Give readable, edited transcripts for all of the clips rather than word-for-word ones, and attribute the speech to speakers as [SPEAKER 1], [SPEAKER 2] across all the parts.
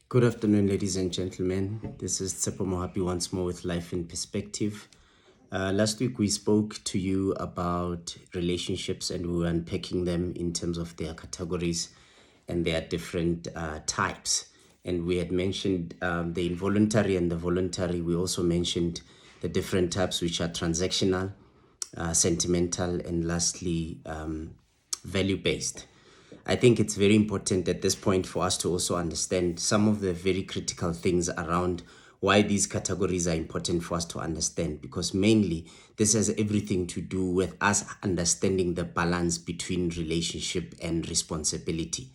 [SPEAKER 1] Good afternoon, ladies and gentlemen. This is Tsepo Mohapi once more with Life in Perspective. Last week we spoke to you about relationships and we were unpacking them in terms of their categories and their different types. And we had mentioned the involuntary and the voluntary. We also mentioned the different types, which are transactional, sentimental, and lastly, value-based. I think it's very important at this point for us to also understand some of the very critical things around why these categories are important for us to understand, because mainly this has everything to do with us understanding the balance between relationship and responsibility.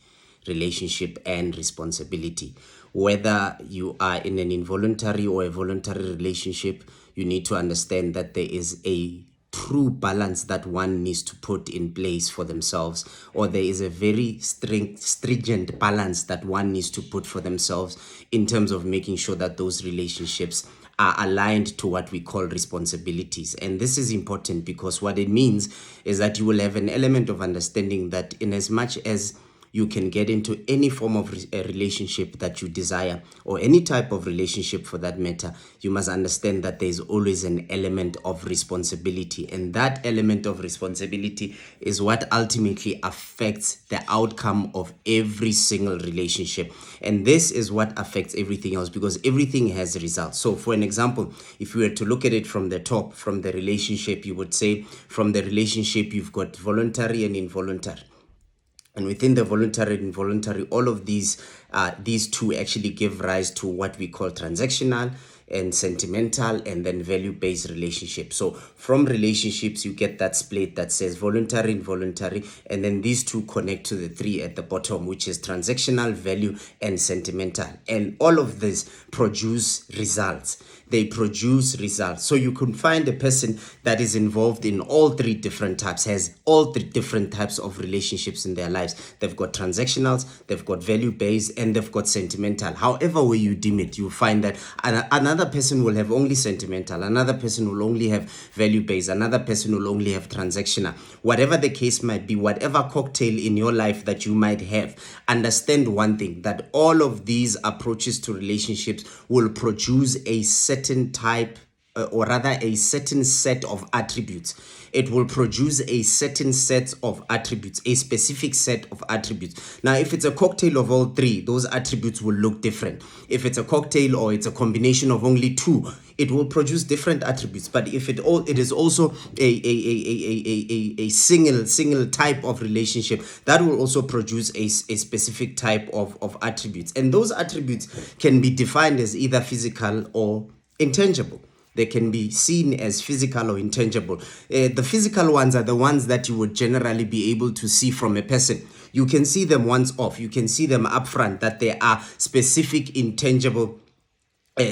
[SPEAKER 1] Whether you are in an involuntary or a voluntary relationship, you need to understand that there is a true balance that one needs to put in place for themselves, or there is a very stringent balance that one needs to put for themselves in terms of making sure that those relationships are aligned to what we call responsibilities. And this is important because what it means is that you will have an element of understanding that in as much as you can get into any form of a relationship that you desire, or any type of relationship for that matter, you must understand that there's always an element of responsibility. And that element of responsibility is what ultimately affects the outcome of every single relationship. And this is what affects everything else, because everything has results. So for an example, if we were to look at it from the top, from the relationship, you would say from the relationship, you've got voluntary and involuntary. And within the voluntary and involuntary, all of these two actually give rise to what we call transactional and sentimental and then value-based relationships. So from relationships, you get that split that says voluntary, involuntary, and then these two connect to the three at the bottom, which is transactional, value, and sentimental. And all of this produce results. They produce results. So you can find a person that is involved in all three different types, has all three different types of relationships in their lives. They've got transactionals, they've got value-based, and they've got sentimental. However way you deem it, you find that another person will have only sentimental, another person will only have value-based, another person will only have transactional. Whatever the case might be, whatever cocktail in your life that you might have, understand one thing, that all of these approaches to relationships will produce a certain type, or rather a certain set of attributes. It will produce a certain set of attributes, a specific set of attributes. Now, if it's a cocktail of all three, those attributes will look different. If it's a cocktail or it's a combination of only two, it will produce different attributes. But if it is also a single type of relationship, that will also produce a specific type of attributes. And those attributes can be defined as either physical or intangible. They can be seen as physical or intangible. The physical ones are the ones that you would generally be able to see from a person. You can see them once off. You can see them up front, that there are specific intangible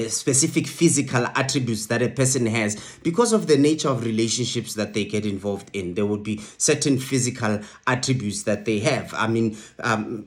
[SPEAKER 1] specific physical attributes that a person has because of the nature of relationships that they get involved in. There would be certain physical attributes that they have. I mean,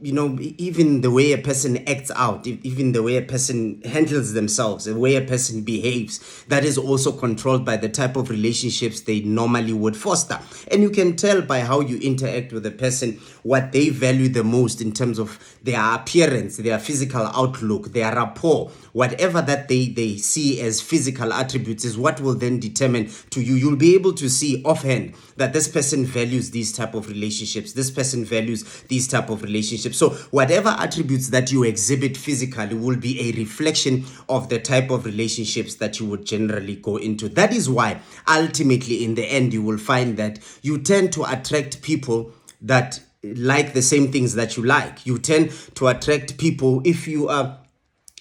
[SPEAKER 1] even the way a person acts out, even the way a person handles themselves, the way a person behaves, that is also controlled by the type of relationships they normally would foster. And you can tell by how you interact with a person what they value the most in terms of their appearance, their physical outlook, their rapport, whatever that they see as physical attributes is what will then determine to you. You'll be able to see offhand that this person values these type of relationships. This person values these type of relationships. So whatever attributes that you exhibit physically will be a reflection of the type of relationships that you would generally go into. That is why ultimately in the end, you will find that you tend to attract people that like the same things that you like. You tend to attract people if you are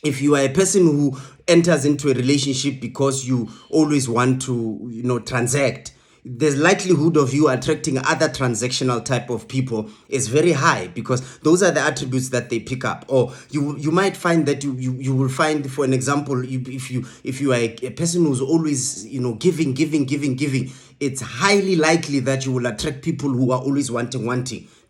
[SPEAKER 1] a person who enters into a relationship because you always want to, transact. The likelihood of you attracting other transactional type of people is very high because those are the attributes that they pick up. Or you might find that you will find, for an example, if you are a person who's always giving, it's highly likely that you will attract people who are always wanting,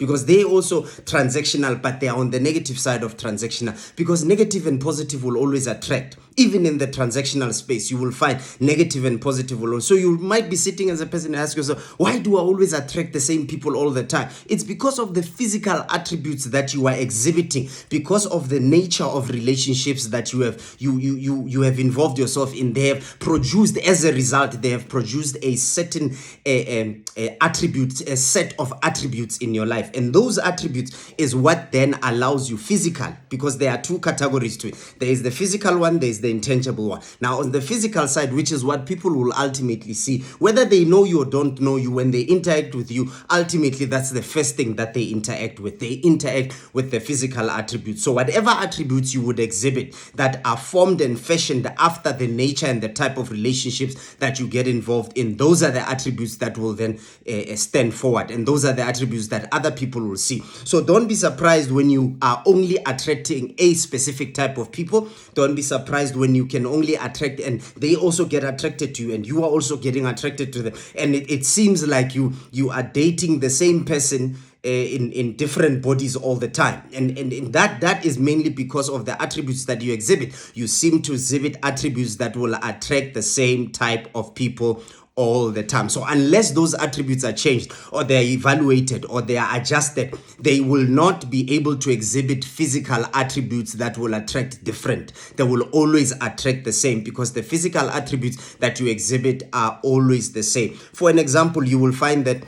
[SPEAKER 1] because they also transactional, but they are on the negative side of transactional, because negative and positive will always attract. Even in the transactional space, you will find negative and positive will also. So you might be sitting as a person and ask yourself, why do I always attract the same people all the time? It's because of the physical attributes that you are exhibiting, because of the nature of relationships that you have involved yourself in. They have produced, as a result, they have produced a certain attribute, a set of attributes in your life. And those attributes is what then allows you physical, because there are two categories to it. There is the physical one, there is the intangible one. Now, on the physical side, which is what people will ultimately see, whether they know you or don't know you, when they interact with you, ultimately that's the first thing that they interact with. They interact with the physical attributes. So whatever attributes you would exhibit that are formed and fashioned after the nature and the type of relationships that you get involved in, those are the attributes that will then stand forward, and those are the attributes that other people will see. So don't be surprised when you are only attracting a specific type of people. Don't be surprised when you can only attract and they also get attracted to you, and you are also getting attracted to them, and it seems like you are dating the same person in different bodies all the time, and that is mainly because of the attributes that you exhibit. You seem to exhibit attributes that will attract the same type of people all the time. So unless those attributes are changed, or they're evaluated, or they are adjusted, they will not be able to exhibit physical attributes that will attract different. They will always attract the same, because the physical attributes that you exhibit are always the same. For an example, you will find that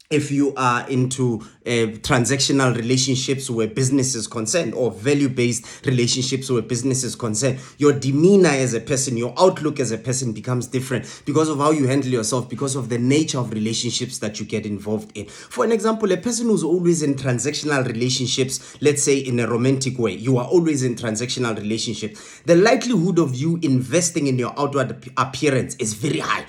[SPEAKER 1] if you are into transactional relationships where business is concerned, or value-based relationships where business is concerned, your demeanor as a person, your outlook as a person becomes different because of how you handle yourself, because of the nature of relationships that you get involved in. For an example, a person who's always in transactional relationships, let's say in a romantic way, you are always in transactional relationships, the likelihood of you investing in your outward appearance is very high.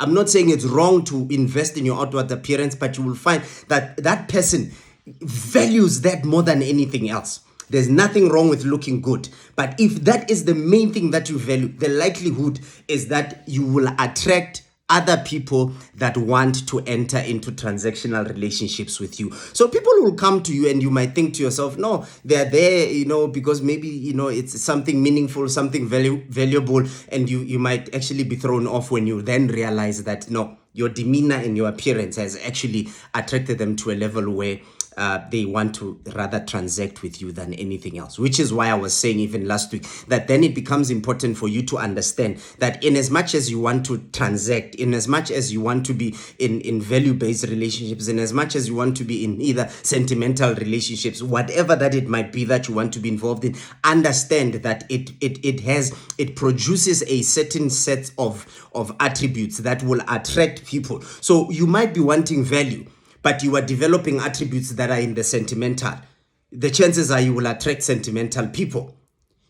[SPEAKER 1] I'm not saying it's wrong to invest in your outward appearance, but you will find that that person values that more than anything else. There's nothing wrong with looking good, but if that is the main thing that you value, the likelihood is that you will attract other people that want to enter into transactional relationships with you. So people will come to you, and you might think to yourself, no, they're there, because maybe, it's something meaningful, something valuable, and you might actually be thrown off when you then realize that, no, your demeanor and your appearance has actually attracted them to a level where they want to rather transact with you than anything else, which is why I was saying even last week that then it becomes important for you to understand that in as much as you want to transact, in as much as you want to be in value-based relationships, in as much as you want to be in either sentimental relationships, whatever that it might be that you want to be involved in, understand that it produces a certain set of attributes that will attract people. So you might be wanting value, but you are developing attributes that are in the sentimental. The chances are you will attract sentimental people.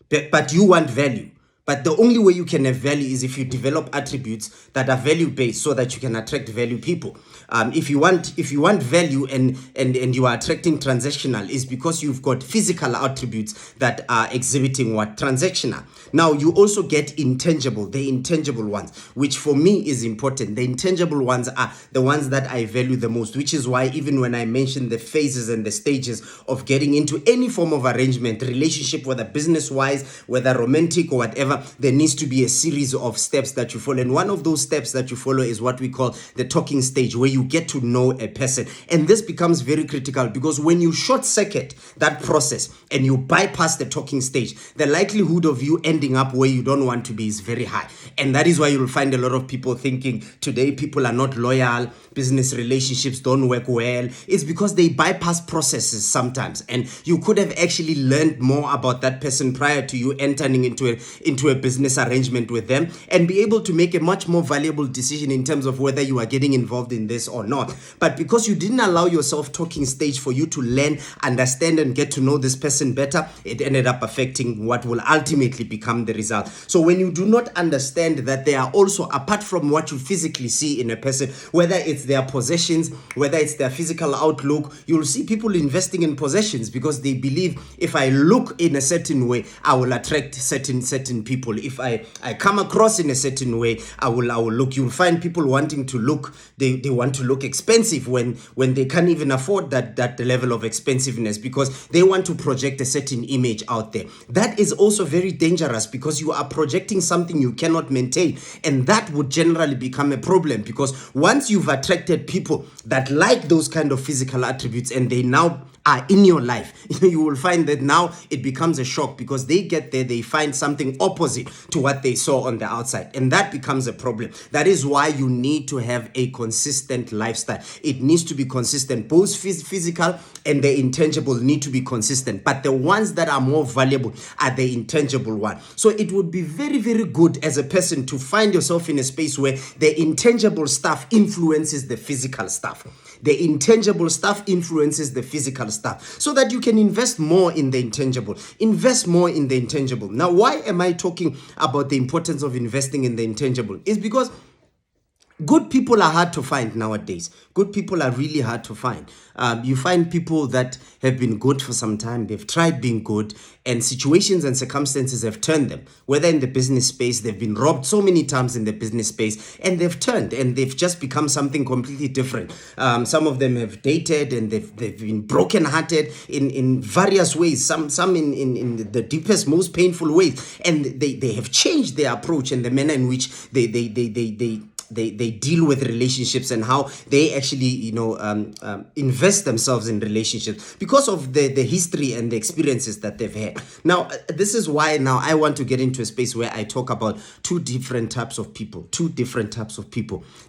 [SPEAKER 1] But you want value. But the only way you can have value is if you develop attributes that are value-based, so that you can attract value people. If you want value and you are attracting transactional, is because you've got physical attributes that are exhibiting what? Transactional. Now you also get intangible, the intangible ones, which for me is important. The intangible ones are the ones that I value the most, which is why even when I mention the phases and the stages of getting into any form of arrangement, relationship, whether business-wise, whether romantic or whatever, there needs to be a series of steps that you follow. And one of those steps that you follow is what we call the talking stage, where you get to know a person. And this becomes very critical, because when you short circuit that process and you bypass the talking stage, the likelihood of you ending up where you don't want to be is very high. And that is why you'll find a lot of people thinking today people are not loyal, business relationships don't work well. It's because they bypass processes sometimes, and you could have actually learned more about that person prior to you entering into a business arrangement with them, and be able to make a much more valuable decision in terms of whether you are getting involved in this or not. But because you didn't allow yourself talking stage for you to learn, understand, and get to know this person better, it ended up affecting what will ultimately become the result. So when you do not understand that they are also, apart from what you physically see in a person, whether it's their possessions, whether it's their physical outlook, you'll see people investing in possessions because they believe if I look in a certain way, I will attract certain people. people. If I come across in a certain way, I will look. You'll find people wanting to look, they want to look expensive when they can't even afford that level of expensiveness, because they want to project a certain image out there. That is also very dangerous, because you are projecting something you cannot maintain, and that would generally become a problem, because once you've attracted people that like those kind of physical attributes and they now are in your life, you will find that now it becomes a shock, because they get there, they find something opposite to what they saw on the outside, and that becomes a problem. That is why you need to have a consistent lifestyle. It needs to be consistent. Both physical and the intangible need to be consistent, but the ones that are more valuable are the intangible one. So it would be very, very good as a person to find yourself in a space where the intangible stuff influences the physical stuff. The intangible stuff influences the physical stuff, so that you can invest more in the intangible. Invest more in the intangible. Now, why am I talking about the importance of investing in the intangible? It's because good people are hard to find nowadays. Good people are really hard to find. You find people that have been good for some time. They've tried being good, and situations and circumstances have turned them. Whether in the business space, they've been robbed so many times in the business space, and they've turned, and they've just become something completely different. Some of them have dated, and they've been brokenhearted in various ways. Some in the deepest, most painful ways, and they have changed their approach and the manner in which they deal with relationships, and how they actually invest themselves in relationships because of the history and the experiences that they've had. Now, this is why now I want to get into a space where I talk about two different types of people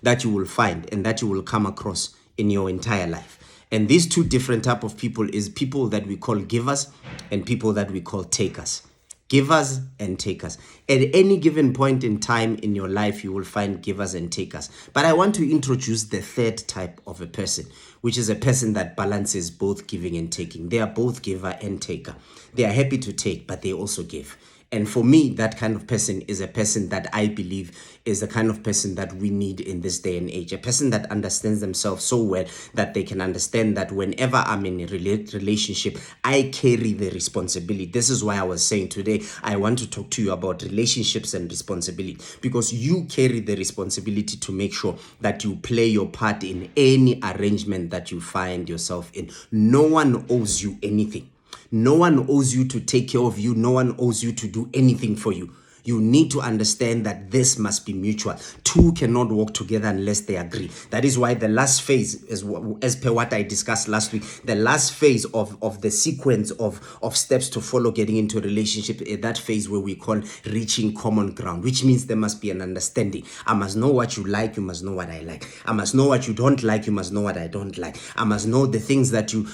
[SPEAKER 1] that you will find and that you will come across in your entire life. And these two different type of people is people that we call givers and people that we call takers. Givers and takers. At any given point in time in your life, you will find givers and takers. But I want to introduce the third type of a person, which is a person that balances both giving and taking. They are both giver and taker. They are happy to take, but they also give. And for me, that kind of person is a person that I believe is the kind of person that we need in this day and age. A person that understands themselves so well that they can understand that whenever I'm in a relationship, I carry the responsibility. This is why I was saying today, I want to talk to you about relationships and responsibility, because you carry the responsibility to make sure that you play your part in any arrangement that you find yourself in. No one owes you anything. No one owes you to take care of you. No one owes you to do anything for you. You need to understand that this must be mutual. Two cannot work together unless they agree. That is why the last phase, as per what I discussed last week, the last phase of the sequence of steps to follow getting into a relationship is that phase where we call reaching common ground, which means there must be an understanding. I must know what you like, you must know what I like. I must know what you don't like, you must know what I don't like. I must know the things that you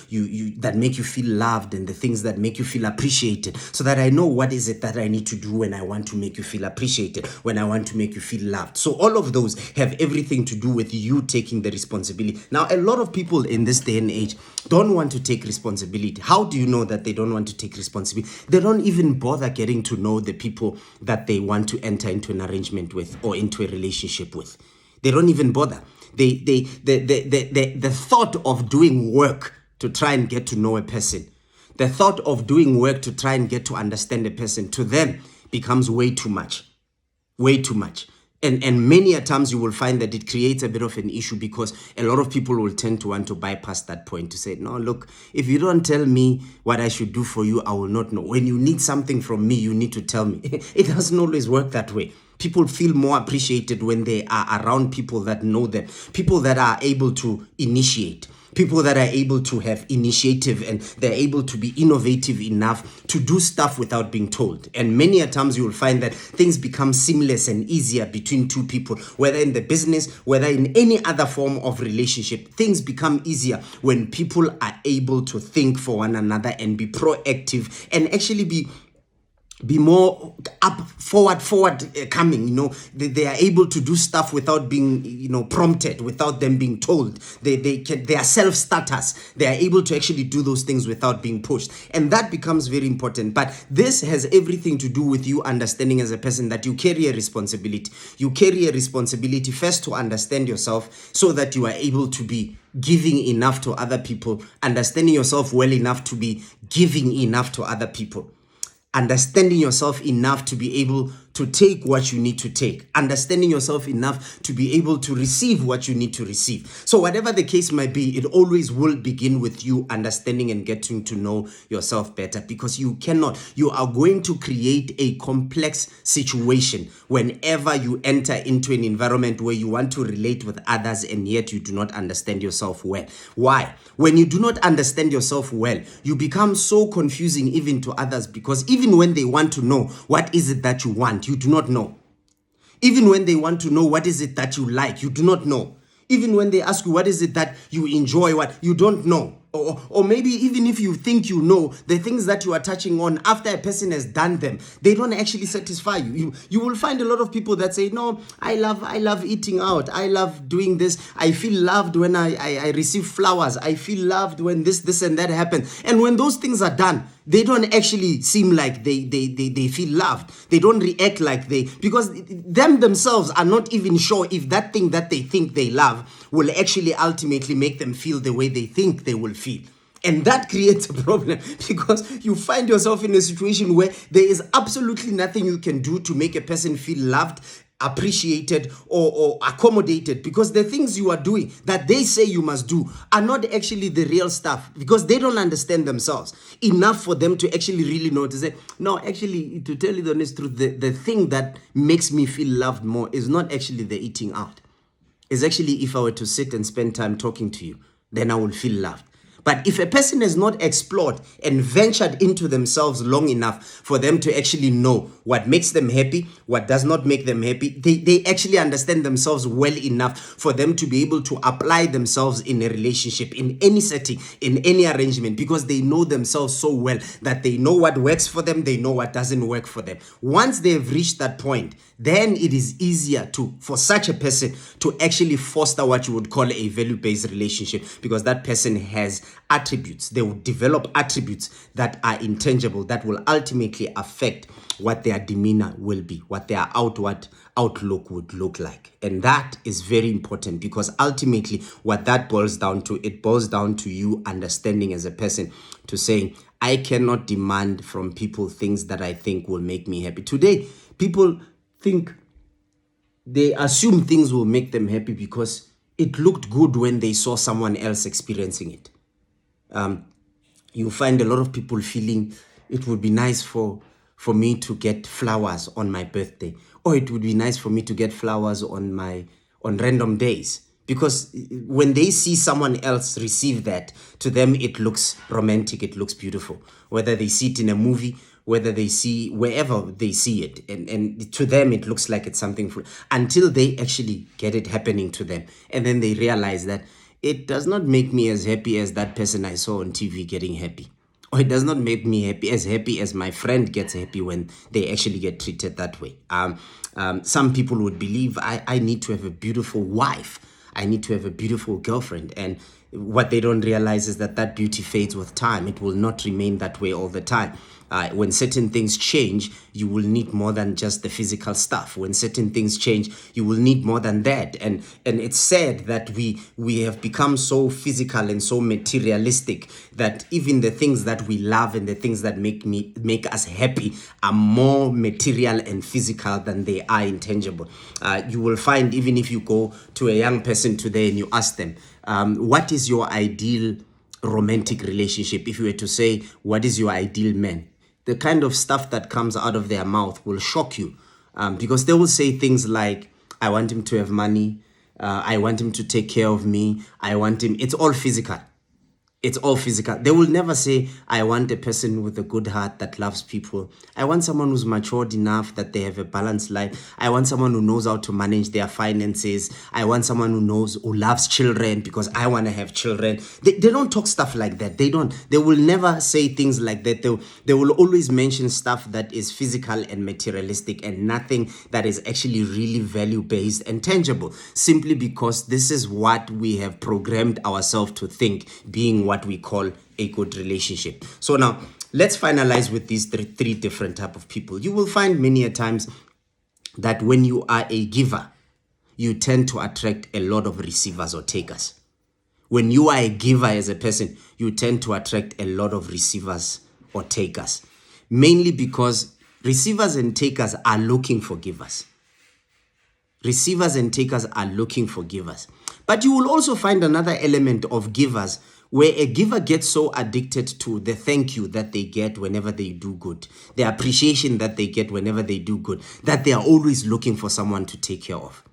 [SPEAKER 1] that make you feel loved and the things that make you feel appreciated, so that I know what is it that I need to do when I want to make you feel appreciated, when I want to make you feel loved. So all of those have everything to do with you taking the responsibility. Now, a lot of people in this day and age don't want to take responsibility. How do you know that they don't want to take responsibility? They don't even bother getting to know the people that they want to enter into an arrangement with or into a relationship with. They don't even bother. The thought of doing work to try and get to know a person, the thought of doing work to try and get to understand a person, to them becomes way too much. And many a times you will find that it creates a bit of an issue, because a lot of people will tend to want to bypass that point to say, no, look, if you don't tell me what I should do for you, I will not know. When you need something from me, you need to tell me. It doesn't always work that way. People feel more appreciated when they are around people that know them, people that are able to initiate, people that are able to have initiative, and they're able to be innovative enough to do stuff without being told. And many a times you will find that things become seamless and easier between two people, whether in the business, whether in any other form of relationship. Things become easier when people are able to think for one another and be proactive and actually be more forward coming. They are able to do stuff without being prompted, without them being told. They are self-starters. They are able to actually do those things without being pushed, and that becomes very important. But this has everything to do with you understanding as a person that you carry a responsibility. You carry a responsibility first to understand yourself, so that you are able to be giving enough to other people, understanding yourself well enough to be giving enough to other people. Understanding yourself enough to be able to take what you need to take, understanding yourself enough to be able to receive what you need to receive. So whatever the case might be, it always will begin with you understanding and getting to know yourself better, because you are going to create a complex situation whenever you enter into an environment where you want to relate with others and yet you do not understand yourself well. Why? When you do not understand yourself well, you become so confusing even to others, because even when they want to know what is it that you want, you do not know. Even when they want to know what is it that you like, you do not know. Even when they ask you what is it that you enjoy, what you don't know. Or maybe even if you think you know, the things that you are touching on after a person has done them, they don't actually satisfy you. You will find a lot of people that say, no, I love eating out. I love doing this. I feel loved when I receive flowers. I feel loved when this and that happens. And when those things are done, they don't actually seem like they feel loved. They don't react like because them themselves are not even sure if that thing that they think they love will actually ultimately make them feel the way they think they will feel. And that creates a problem, because you find yourself in a situation where there is absolutely nothing you can do to make a person feel loved, appreciated, or accommodated, because the things you are doing that they say you must do are not actually the real stuff, because they don't understand themselves enough for them to actually really know to say, no, actually, to tell you the honest truth, the thing that makes me feel loved more is not actually the eating out. It's actually if I were to sit and spend time talking to you, then I will feel loved. But if a person has not explored and ventured into themselves long enough for them to actually know what makes them happy, what does not make them happy, they actually understand themselves well enough for them to be able to apply themselves in a relationship, in any setting, in any arrangement, because they know themselves so well that they know what works for them, they know what doesn't work for them. Once they have reached that point, then it is easier for such a person to actually foster what you would call a value-based relationship, because that person has attributes. They will develop attributes that are intangible, that will ultimately affect what their demeanor will be, what their outward outlook would look like. And that is very important, because ultimately what that boils down to, it boils down to you understanding as a person to saying, I cannot demand from people things that I think will make me happy. Today, people they assume things will make them happy because it looked good when they saw someone else experiencing it. You find a lot of people feeling it would be nice for me to get flowers on my birthday, or it would be nice for me to get flowers on random days, because when they see someone else receive that, to them it looks romantic, it looks beautiful, whether they see it in a movie, whether they see wherever they see it, and to them it looks like it's something until they actually get it happening to them, and then they realize that it does not make me as happy as that person I saw on TV getting happy, or it does not make me happy as my friend gets happy when they actually get treated that way. Some people would believe I need to have a beautiful wife, I need to have a beautiful girlfriend, and what they don't realize is that beauty fades with time. It will not remain that way all the time. When certain things change, you will need more than just the physical stuff. When certain things change, you will need more than that. And it's sad that we have become so physical and so materialistic that even the things that we love and the things that make us happy are more material and physical than they are intangible. You will find, even if you go to a young person today and you ask them, what is your ideal romantic relationship? If you were to say, what is your ideal man? The kind of stuff that comes out of their mouth will shock you, because they will say things like, I want him to have money, I want him to take care of me, it's all physical. It's all physical. They will never say, I want a person with a good heart that loves people. I want someone who's matured enough that they have a balanced life. I want someone who knows how to manage their finances. I want someone who loves children because I want to have children. They don't talk stuff like that. They will never say things like that. They will always mention stuff that is physical and materialistic and nothing that is actually really value-based and tangible, simply because this is what we have programmed ourselves to think being what we call a good relationship. So now let's finalize with these three different type of people. You will find many a times that when you are a giver, you tend to attract a lot of receivers or takers. When you are a giver as a person, you tend to attract a lot of receivers or takers. mainly because receivers and takers are looking for givers. Receivers and takers are looking for givers. But you will also find another element of givers where a giver gets so addicted to the thank you that they get whenever they do good, the appreciation that they get whenever they do good, that they are always looking for someone to take care of.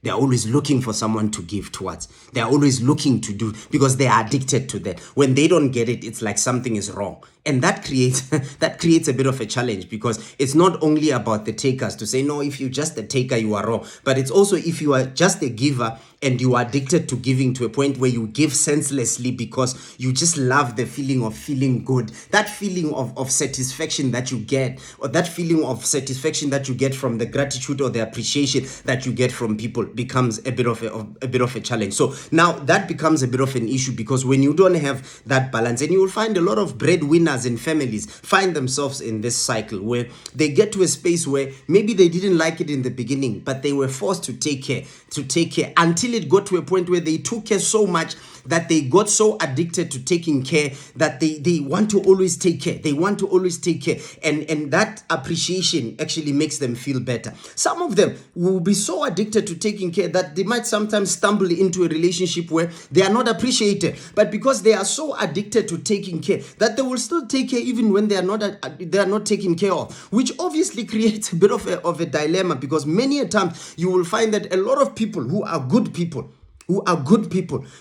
[SPEAKER 1] They're always looking for someone to give towards. They're always looking to do, because they are addicted to that. When they don't get it, it's like something is wrong. And that creates a bit of a challenge, because it's not only about the takers to say, no, if you're just a taker, you are wrong. But it's also if you are just a giver and you are addicted to giving to a point where you give senselessly because you just love the feeling of feeling good, that feeling of satisfaction that you get, or that feeling of satisfaction that you get from the gratitude or the appreciation that you get from people becomes a bit of a challenge. So now that becomes a bit of an issue, because when you don't have that balance, and you will find a lot of breadwinners in families find themselves in this cycle where they get to a space where maybe they didn't like it in the beginning, but they were forced to take care until it got to a point where they took care so much that they got so addicted to taking care that they want to always take care. They want to always take care. And that appreciation actually makes them feel better. Some of them will be so addicted to taking care that they might sometimes stumble into a relationship where they are not appreciated. But because they are so addicted to taking care that they will still take care even when they are not taken care of, which obviously creates a bit of a dilemma, because many a time you will find that a lot of people who are good people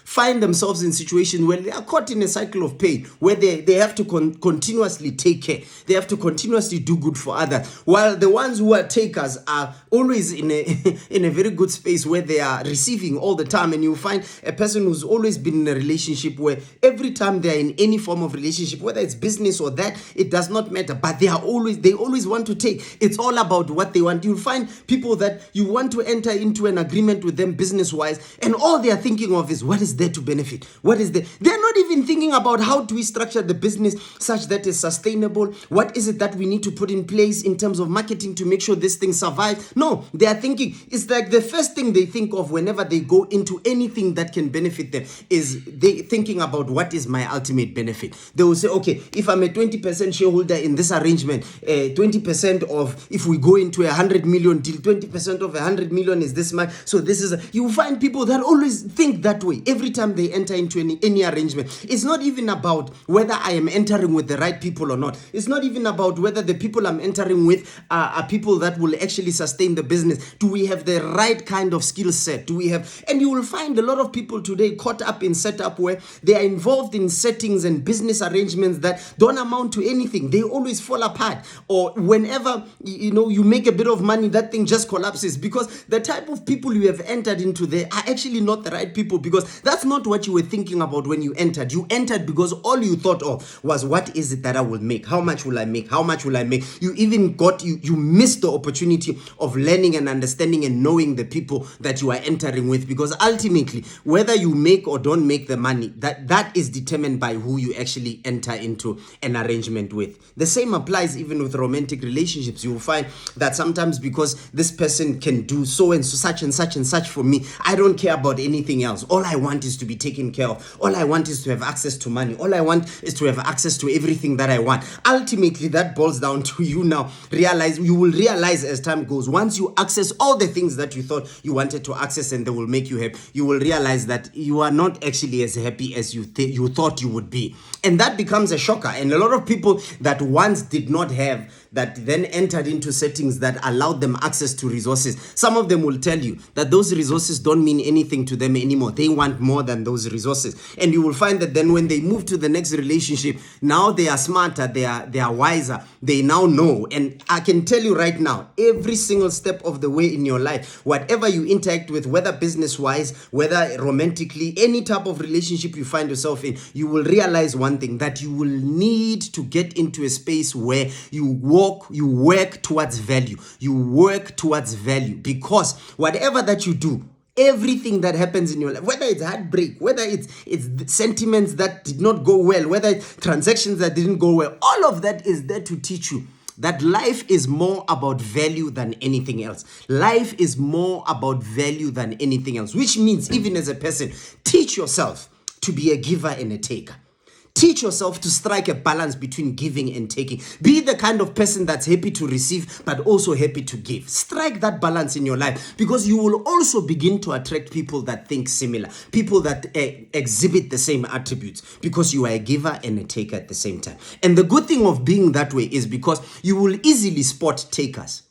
[SPEAKER 1] find themselves in situations where they are caught in a cycle of pain, where they have to continuously take care. They have to continuously do good for others, while the ones who are takers are always in a very good space where they are receiving all the time. And you find a person who's always been in a relationship where every time they are in any form of relationship, whether it's business or that, it does not matter, but they always want to take. It's all about what they want. You'll find people that you want to enter into an agreement with them business wise, and all they are thinking of is what is there to benefit. They're not even thinking about how do we structure the business such that it's sustainable. What is it that we need to put in place in terms of marketing to make sure this thing survives? No, they are thinking, it's like the first thing they think of whenever they go into anything that can benefit them is they thinking about what is my ultimate benefit. They will say, okay, if I'm a 20% shareholder in this arrangement, 20% of, if we go into 100 million deal, 20% of 100 million is this much. So this is, you find people that always think that way every time they enter into any arrangement. It's not even about whether I am entering with the right people or not. It's not even about whether the people I'm entering with are people that will actually sustain the business. Do we have the right kind of skill set? Do we have? And you will find a lot of people today caught up in setup where they are involved in settings and business arrangements that don't amount to anything. They always fall apart, or whenever you make a bit of money, that thing just collapses, because the type of people you have entered into there are actually not the right people, because that's not what you were thinking about when you entered. You entered because all you thought of was, what is it that I will make? How much will I make? How much will I make? You even you missed the opportunity of learning and understanding and knowing the people that you are entering with, because ultimately, whether you make or don't make the money, that is determined by who you actually enter into an arrangement with. The same applies even with romantic relationships. You will find that sometimes, because this person can do so and so, such and such and such for me, I don't care about anything else. All I want is to be taken care of. All I want is to have access to money. All I want is to have access to everything that I want. Ultimately, that boils down to you now. You will realize as time goes, once you access all the things that you thought you wanted to access and they will make you happy, you will realize that you are not actually as happy as you thought you would be. And that becomes a shocker. And a lot of people that once did not have, that then entered into settings that allowed them access to resources, some of them will tell you that those resources don't mean anything to them anymore. They want more than those resources. And you will find that then when they move to the next relationship, now they are smarter, they are wiser, they now know. And I can tell you right now, every single step of the way in your life, whatever you interact with, whether business-wise, whether romantically, any type of relationship you find yourself in, you will realize one thing, that you will need to get into a space where you work towards value. You work towards value, because whatever that you do, everything that happens in your life, whether it's heartbreak, whether it's sentiments that did not go well, whether it's transactions that didn't go well, all of that is there to teach you that life is more about value than anything else. Life is more about value than anything else, which means even as a person, teach yourself to be a giver and a taker. Teach yourself to strike a balance between giving and taking. Be the kind of person that's happy to receive, but also happy to give. Strike that balance in your life, because you will also begin to attract people that think similar, people that exhibit the same attributes, because you are a giver and a taker at the same time. And the good thing of being that way is because you will easily spot takers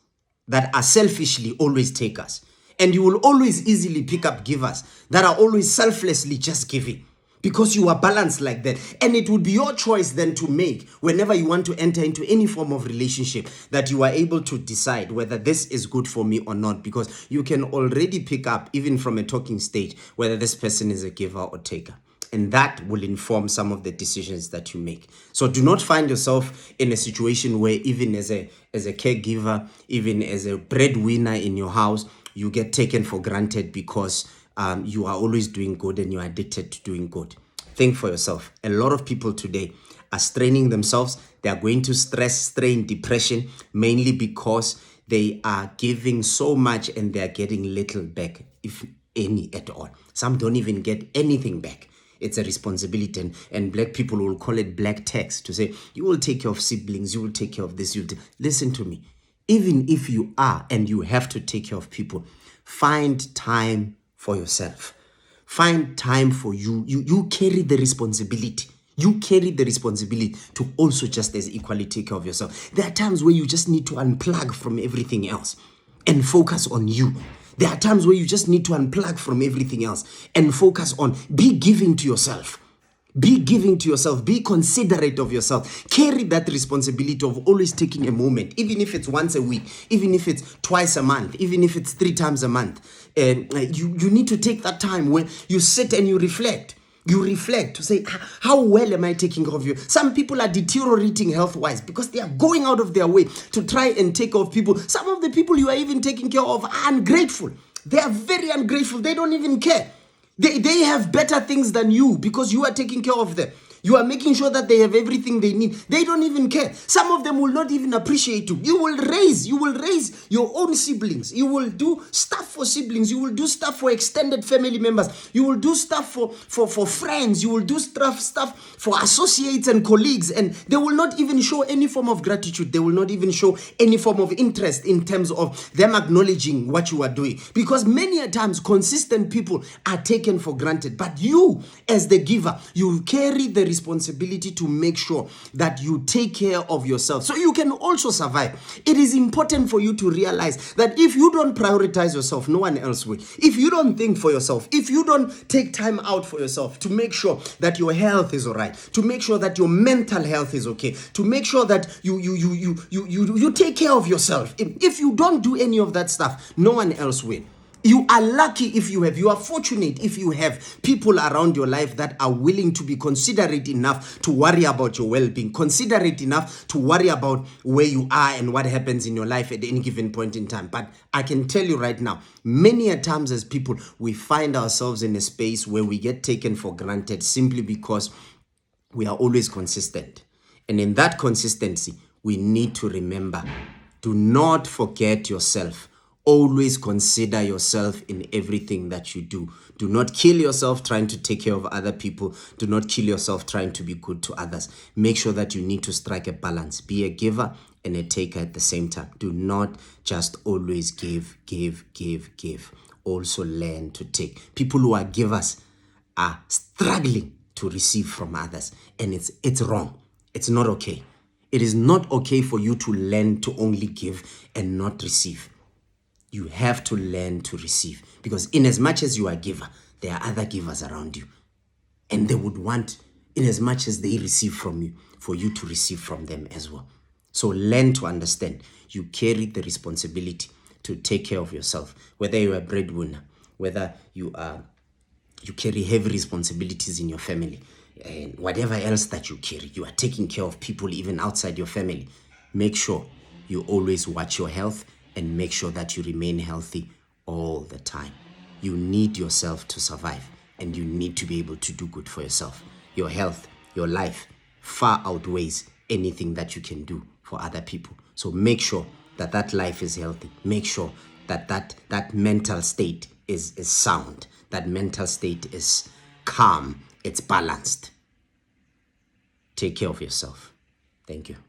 [SPEAKER 1] that are selfishly always takers. And you will always easily pick up givers that are always selflessly just giving, because you are balanced like that. And it would be your choice then to make, whenever you want to enter into any form of relationship, that you are able to decide whether this is good for me or not, because you can already pick up, even from a talking stage, whether this person is a giver or taker. And that will inform some of the decisions that you make. So do not find yourself in a situation where, even as a caregiver, even as a breadwinner in your house, you get taken for granted because you are always doing good and you are addicted to doing good. Think for yourself. A lot of people today are straining themselves. They are going to stress, strain, depression, mainly because they are giving so much and they are getting little back, if any at all. Some don't even get anything back. It's a responsibility, and black people will call it black tax, to say, you will take care of siblings, you will take care of this. Listen to me. Even if you are and you have to take care of people, find time for yourself. Find time for you. You carry the responsibility. You carry the responsibility to also just as equally take care of yourself. There are times where you just need to unplug from everything else and focus on you. There are times where you just need to unplug from everything else and focus on be giving to yourself. Be giving to yourself. Be considerate of yourself. Carry that responsibility of always taking a moment, even if it's once a week, even if it's twice a month, even if it's 3 times a month. You need to take that time where you sit and you reflect. You reflect to say, how well am I taking care of you? Some people are deteriorating health-wise because they are going out of their way to try and take care of people. Some of the people you are even taking care of are ungrateful. They are very ungrateful. They don't even care. They have better things than you because you are taking care of them. You are making sure that they have everything they need. They don't even care. Some of them will not even appreciate you. You will raise your own siblings. You will do stuff for siblings. You will do stuff for extended family members. You will do stuff for friends. You will do stuff for associates and colleagues. And they will not even show any form of gratitude. They will not even show any form of interest in terms of them acknowledging what you are doing. Because many a times consistent people are taken for granted. But you, as the giver, you carry the responsibility to make sure that you take care of yourself so you can also survive. It is important for you to realize that if you don't prioritize yourself, no one else will. If you don't think for yourself, if you don't take time out for yourself to make sure that your health is all right, to make sure that your mental health is okay, to make sure that you take care of yourself, if you don't do any of that stuff, no one else will. You are lucky if you have, you are fortunate if you have people around your life that are willing to be considerate enough to worry about your well-being, considerate enough to worry about where you are and what happens in your life at any given point in time. But I can tell you right now, many a times as people, we find ourselves in a space where we get taken for granted simply because we are always consistent. And in that consistency, we need to remember, do not forget yourself. Always consider yourself in everything that you do. Do not kill yourself trying to take care of other people. Do not kill yourself trying to be good to others. Make sure that you need to strike a balance. Be a giver and a taker at the same time. Do not just always give. Also learn to take. People who are givers are struggling to receive from others. And it's wrong. It's not okay. It is not okay for you to learn to only give and not receive. You have to learn to receive, because in as much as you are a giver, there are other givers around you, and they would want, in as much as they receive from you, for you to receive from them as well. So learn to understand you carry the responsibility to take care of yourself, whether you are a breadwinner, whether you carry heavy responsibilities in your family, and whatever else that you carry, you are taking care of people even outside your family. Make sure you always watch your health and make sure that you remain healthy all the time. You need yourself to survive, and you need to be able to do good for yourself. Your health, your life far outweighs anything that you can do for other people. So make sure that that life is healthy. Make sure that that mental state is sound. That mental state is calm. It's balanced. Take care of yourself. Thank you.